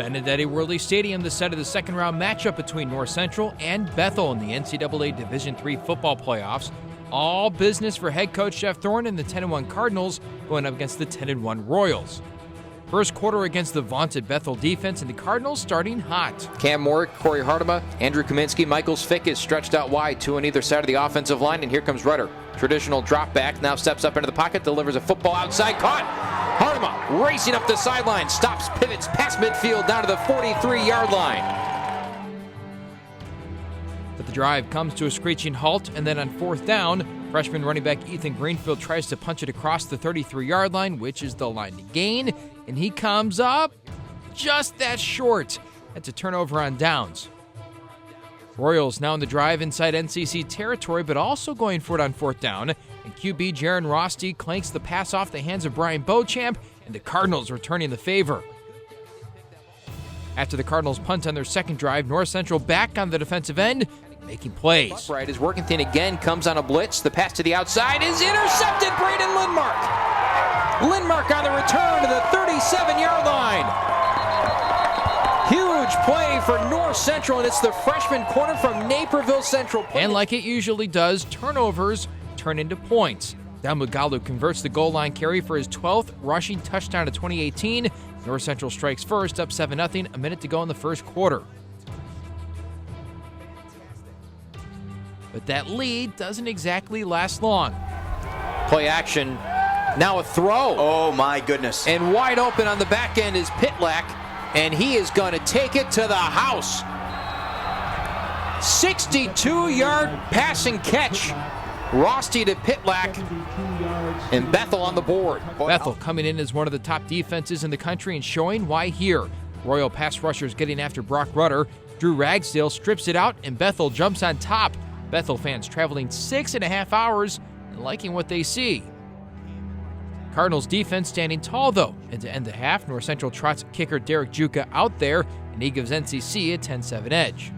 Benedetti-Wehrli Stadium, the site of the second-round matchup between North Central and Bethel in the NCAA Division III football playoffs. All business for head coach Jeff Thorne and the 10-1 Cardinals going up against the 10-1 Royals. First quarter against the vaunted Bethel defense, and the Cardinals starting hot. Cam Moore, Corey Hartema, Andrew Kaminsky, Michael Svick is stretched out wide, two on either side of the offensive line, and here comes Rudder. Traditional drop back, now steps up into the pocket, delivers a football outside, caught. Hartema racing up the sideline, stops, pivots past midfield down to the 43-yard line. But the drive comes to a screeching halt, and then on fourth down, freshman running back Ethan Greenfield tries to punch it across the 33-yard line, which is the line to gain, and he comes up just that short. That's a turnover on downs. Royals now in the drive inside NCC territory, but also going for it on fourth down, and QB Jaron Rosti clanks the pass off the hands of Brian Beauchamp, and the Cardinals returning the favor. After the Cardinals punt on their second drive, North Central back on the defensive end, making plays. Upright as Warkenthien again comes on a blitz. The pass to the outside is intercepted. Braden Lindmark on the return to the 37-yard line. Huge play for North Central, and it's the freshman corner from Naperville Central. And like it usually does, turnovers turn into points. Damugalu converts the goal line carry for his 12th rushing touchdown of 2018. North Central strikes first, up 7-0, a minute to go in the first quarter. But that lead doesn't exactly last long. Play action, now a throw. Oh my goodness. And wide open on the back end is Pitlack, and he is going to take it to the house. 62-yard passing catch. Rosti to Pitlack, and Bethel on the board. Bethel coming in as one of the top defenses in the country and showing why here. Royal pass rushers getting after Brock Rudder. Drew Ragsdale strips it out, and Bethel jumps on top. Bethel fans traveling 6.5 hours and liking what they see. Cardinals defense standing tall, though. And to end the half, North Central trots kicker Derek Juka out there, and he gives NCC a 10-7 edge.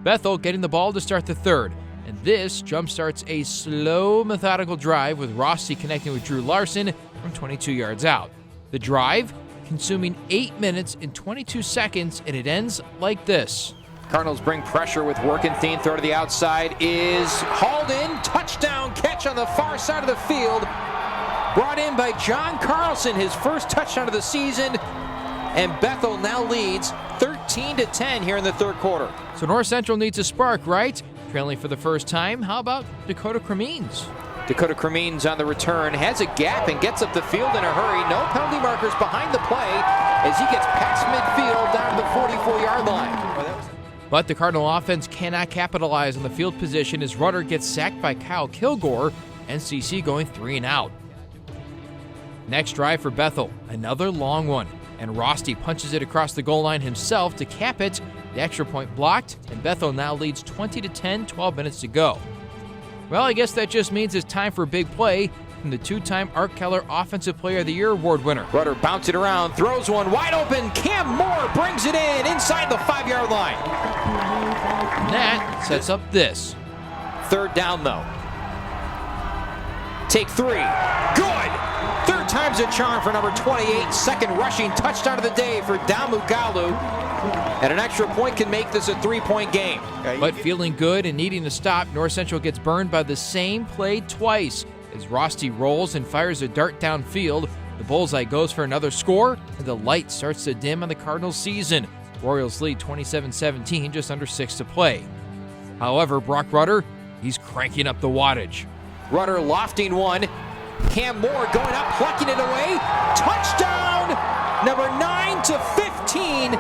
Bethel getting the ball to start the third. And this jumpstarts a slow, methodical drive with Rossi connecting with Drew Larson from 22 yards out. The drive consuming 8 minutes and 22 seconds, and it ends like this. Cardinals bring pressure with Warkenthien. Throw to the outside is hauled in. Touchdown catch on the far side of the field. Brought in by John Carlson, his first touchdown of the season. And Bethel now leads 13-10 here in the third quarter. So North Central needs a spark, right? Trailing for the first time. How about Dakota Cremines? Dakota Cremines on the return, has a gap and gets up the field in a hurry. No penalty markers behind the play as he gets past midfield down to the 44-yard line. But the Cardinal offense cannot capitalize on the field position as Rudder gets sacked by Kyle Kilgore. NCC going 3 and out. Next drive for Bethel, another long one. And Rosti punches it across the goal line himself to cap it. The extra point blocked, and Bethel now leads 20-10, 12 minutes to go. Well, I guess that just means it's time for a big play from the two-time Art Keller Offensive Player of the Year award winner. Rudder bounces it around, throws one wide open. Cam Moore brings it in inside the 5-yard line. And that sets up this. Third down, though. Take 3. Good! Third time's a charm for number 28. Second rushing touchdown of the day for Damugalu. And an extra point can make this a 3-point game. But feeling good and needing to stop, North Central gets burned by the same play twice. As Rosti rolls and fires a dart downfield, the bullseye goes for another score, and the light starts to dim on the Cardinals' season. Royals lead 27-17, just under 6 to play. However, Brock Rudder, he's cranking up the wattage. Rudder lofting one. Cam Moore going up, plucking it away. Touchdown! Number 9 to 15.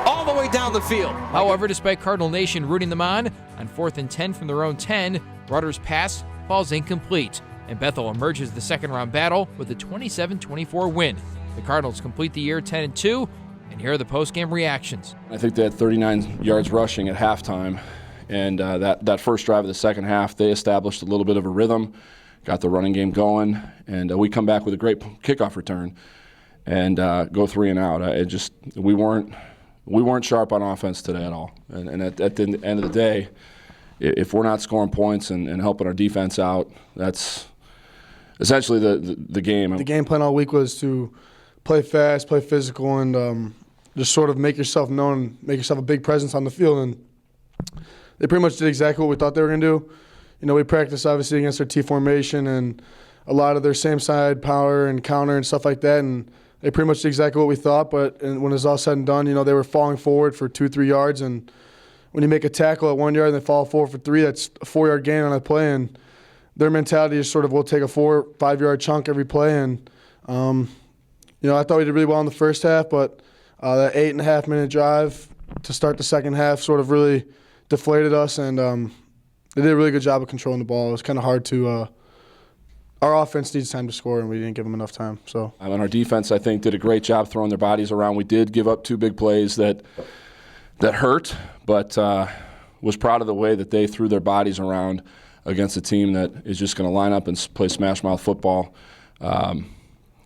All the way down the field. However, despite Cardinal Nation rooting them on 4th and 10 from their own 10, Rudder's pass falls incomplete, and Bethel emerges the second-round battle with a 27-24 win. The Cardinals complete the year 10-2, and here are the post-game reactions. I think they had 39 yards rushing at halftime, and that first drive of the second half, they established a little bit of a rhythm, got the running game going, and we come back with a great kickoff return and go 3 and out. We weren't sharp on offense today at all, and at the end of the day, if we're not scoring points and helping our defense out, that's essentially the game. The game plan all week was to play fast, play physical, and just sort of make yourself known, make yourself a big presence on the field. And they pretty much did exactly what we thought they were going to do. You know, we practiced obviously against their T formation and a lot of their same side power and counter and stuff like that, and they pretty much did exactly what we thought. But when it's all said and done, you know, they were falling forward for 2-3 yards, and when you make a tackle at 1 yard and they fall forward for 3, that's a 4-yard gain on a play. And their mentality is sort of, we'll take a 4-5 yard chunk every play. And you know, I thought we did really well in the first half, but that 8.5 minute drive to start the second half sort of really deflated us, and they did a really good job of controlling the ball. It was kind of hard to our offense needs time to score, and we didn't give them enough time. So, and our defense, I think, did a great job throwing their bodies around. We did give up 2 big plays that hurt, but was proud of the way that they threw their bodies around against a team that is just going to line up and play smash mouth football. It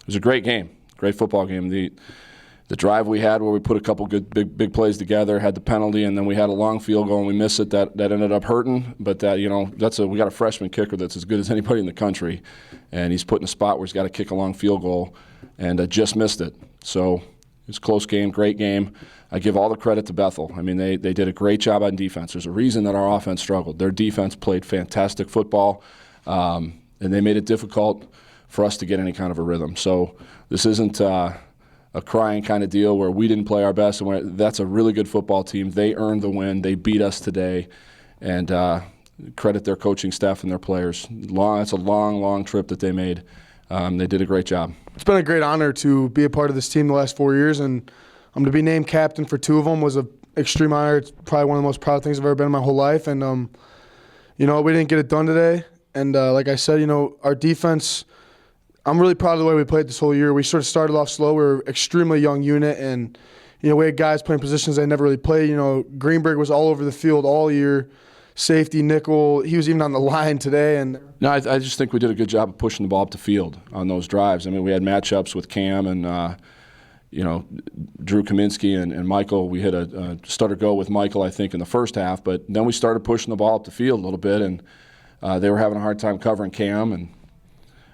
was a great game, great football game. The drive we had where we put a couple good big plays together, had the penalty, and then we had a long field goal and we missed it. That ended up hurting. But you know, we got a freshman kicker that's as good as anybody in the country, and he's put in a spot where he's got to kick a long field goal, and just missed it. So it was a close game, great game. I give all the credit to Bethel. I mean, they did a great job on defense. There's a reason that our offense struggled. Their defense played fantastic football, and they made it difficult for us to get any kind of a rhythm. So this isn't a crying kind of deal where we didn't play our best. And that's a really good football team. They earned the win. They beat us today, and credit their coaching staff and their players. It's a long trip that they made. They did a great job. It's been a great honor to be a part of this team the last 4 years, and to be named captain for 2 of them was an extreme honor. It's probably one of the most proud things I've ever been in my whole life. And you know, we didn't get it done today. And like I said, you know, our defense, I'm really proud of the way we played this whole year. We sort of started off slow. We were an extremely young unit, and you know, we had guys playing positions they never really played. You know, Greenberg was all over the field all year, safety, nickel. He was even on the line today. And no, I just think we did a good job of pushing the ball up the field on those drives. I mean, we had matchups with Cam and you know, Drew Kaminsky and Michael. We hit a stutter go with Michael, I think, in the first half, but then we started pushing the ball up the field a little bit, and they were having a hard time covering Cam, and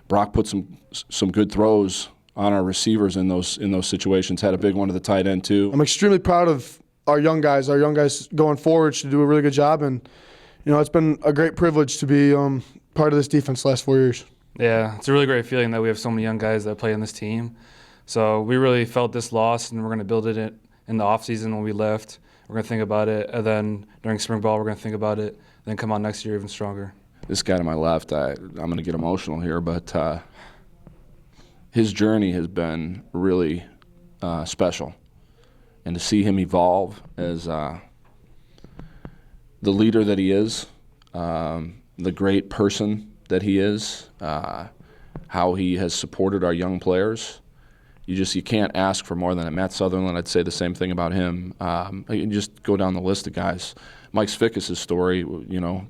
Brock put some good throws on our receivers in those situations. Had a big one to the tight end too. I'm extremely proud of our young guys. Our young guys going forward should do a really good job, and you know, it's been a great privilege to be part of this defense the last 4 years. Yeah, it's a really great feeling that we have so many young guys that play on this team. So we really felt this loss, and we're going to build it in the offseason when we left. We're going to think about it, and then during spring ball, we're going to think about it, and then come out next year even stronger. This guy to my left, I'm going to get emotional here, but his journey has been really special. And to see him evolve as the leader that he is, the great person that he is, how he has supported our young players, you can't ask for more than it. Matt Sutherland, I'd say the same thing about him. You just go down the list of guys. Mike Svickis' story, you know,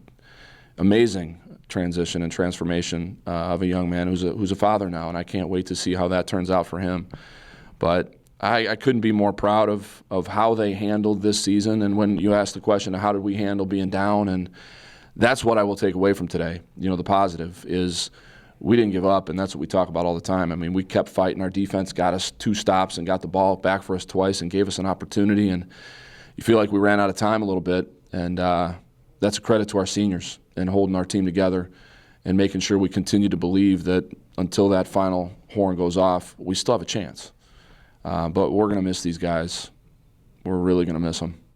amazing transition and transformation of a young man who's a father now, and I can't wait to see how that turns out for him. But I couldn't be more proud of how they handled this season. And when you ask the question of how did we handle being down, and that's what I will take away from today. You know, the positive is we didn't give up, and that's what we talk about all the time. I mean, we kept fighting. Our defense got us 2 stops and got the ball back for us twice and gave us an opportunity. And you feel like we ran out of time a little bit, and that's a credit to our seniors and holding our team together and making sure we continue to believe that until that final horn goes off, we still have a chance. But we're going to miss these guys. We're really going to miss them.